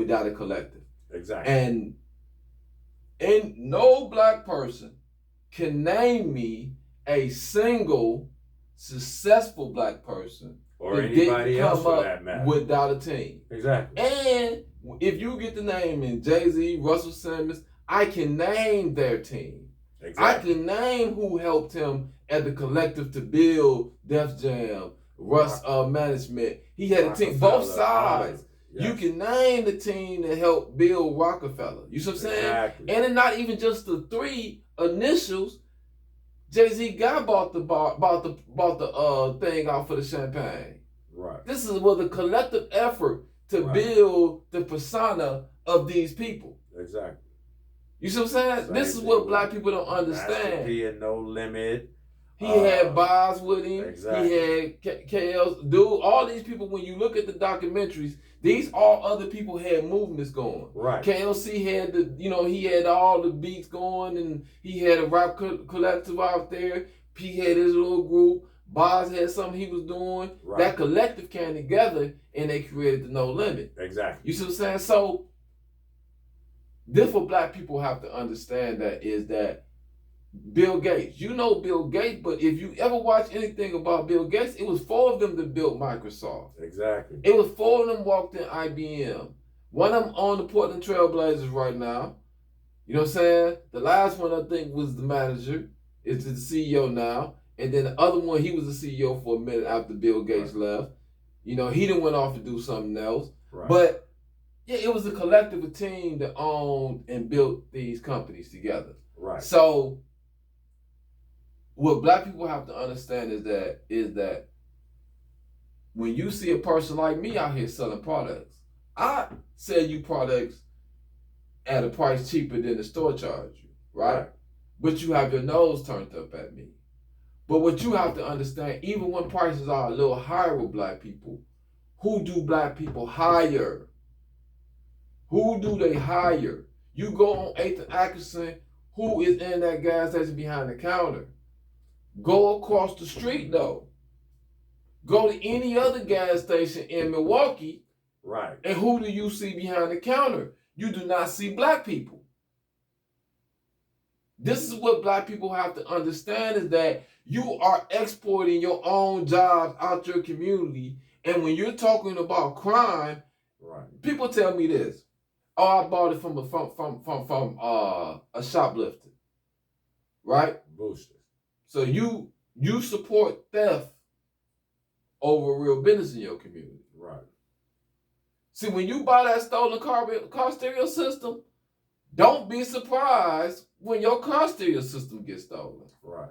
without a collective. Exactly. And no black person can name me a single successful black person or anybody else for that matter without a team. Exactly. And if you get the name in Jay-Z, Russell Simmons, I can name their team. Exactly. I can name who helped him at the collective to build Def Jam, Russ Management. He had a team, both sides. Yes. You can name the team that helped build Rockefeller. You see what I'm saying? Exactly. And it's not even just the three initials. Jay-Z bought the thing out for the champagne. Right. This was a collective effort to build the persona of these people. Exactly. You see what I'm saying? This is what black people don't understand. He had No Limit. He had Boz with him. Exactly. He had KL. Dude, all these people, when you look at the documentaries, these all other people had movements going. Right. KLC had he had all the beats going, and he had a rap collective out there. P had his little group. Boz had something he was doing. Right. That collective came together, and they created the No Limit. Exactly. You see what I'm saying? So, this what black people have to understand is that Bill Gates. You know Bill Gates, but if you ever watch anything about Bill Gates, it was 4 of them that built Microsoft. Exactly. It was 4 of them walked in IBM. One of them on the Portland Trail Blazers right now. You know what I'm saying? The last one I think was the manager. Is the CEO now. And then the other one, he was the CEO for a minute after Bill Gates left. You know, he done went off to do something else. Right. But yeah, it was a collective, a team that owned and built these companies together. Right. So what black people have to understand is that when you see a person like me out here selling products, I sell you products at a price cheaper than the store charge you, right? But you have your nose turned up at me. But what you have to understand, even when prices are a little higher with black people, who do black people hire? Who do they hire? You go on 8th and Atkinson, who is in that gas station behind the counter? Go across the street though. Go to any other gas station in Milwaukee. Right. And who do you see behind the counter? You do not see black people. This is what black people have to understand, is that you are exporting your own jobs out your community. And when you're talking about crime, people tell me this. Oh, I bought it from a shoplifter. Right? Booster. So you support theft over real business in your community. Right. See, when you buy that stolen car stereo system, don't be surprised when your car stereo system gets stolen. Right.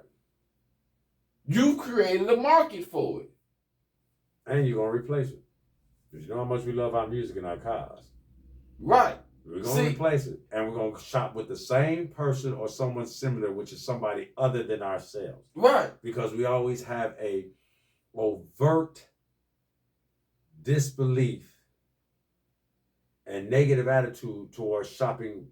You created a market for it. And you're going to replace it. Because you know how much we love our music and our cars. Right. We're going to replace it. And we're going to shop with the same person or someone similar, which is somebody other than ourselves. Right. Because we always have a overt disbelief and negative attitude towards shopping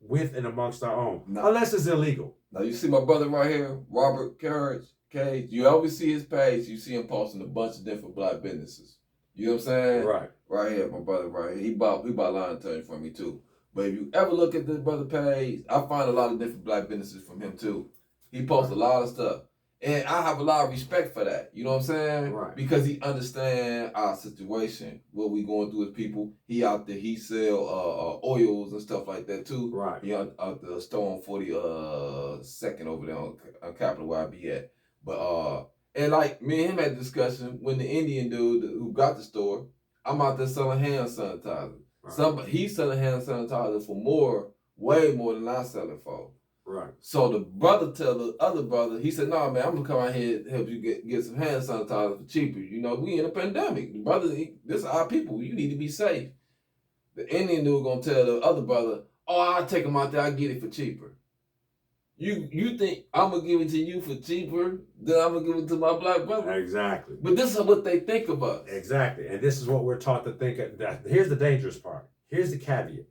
with and amongst our own. Now, unless it's illegal. Now, you see my brother right here, Robert Carriage. Okay, you always see his page. You see him posting a bunch of different black businesses. You know what I'm saying? Right. Right here, my brother right here. He bought line attorney from me too. But if you ever look at this brother page, I find a lot of different black businesses from him too. He posts a lot of stuff. And I have a lot of respect for that. You know what I'm saying? Right. Because he understands our situation, what we going through as people. He out there, he sell oils and stuff like that too. Right. He out the store on 42nd over there on Capitol where I be at. But and like me and him had a discussion when the Indian dude who got the store, I'm out there selling hand sanitizer. Right. He's selling hand sanitizer for way more than I sell it for. Right. So the brother tell the other brother, he said, "No, man, I'm gonna come out here and help you get some hand sanitizer for cheaper. You know, we in a pandemic. The brother, this is our people. You need to be safe." The Indian dude gonna tell the other brother, "Oh, I'll take him out there. I'll get it for cheaper." You think I'm gonna give it to you for cheaper than I'm gonna give it to my black brother? Exactly. But this is what they think of us. Exactly. And this is what we're taught to think. Here's the dangerous part. Here's the caveat.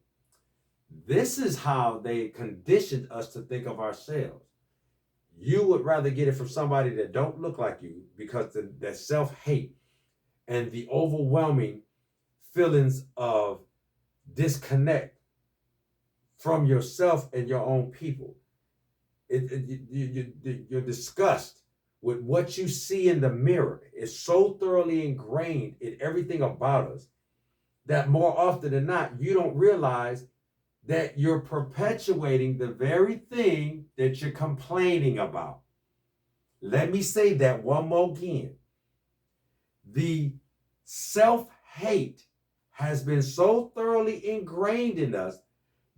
This is how they conditioned us to think of ourselves. You would rather get it from somebody that don't look like you because that self-hate and the overwhelming feelings of disconnect from yourself and your own people. You're disgust with what you see in the mirror is so thoroughly ingrained in everything about us that more often than not, you don't realize that you're perpetuating the very thing that you're complaining about. Let me say that one more again. The self-hate has been so thoroughly ingrained in us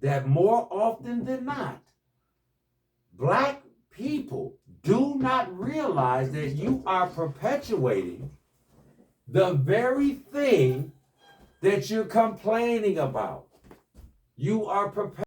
that more often than not, Black people do not realize that you are perpetuating the very thing that you're complaining about. You are perpetuating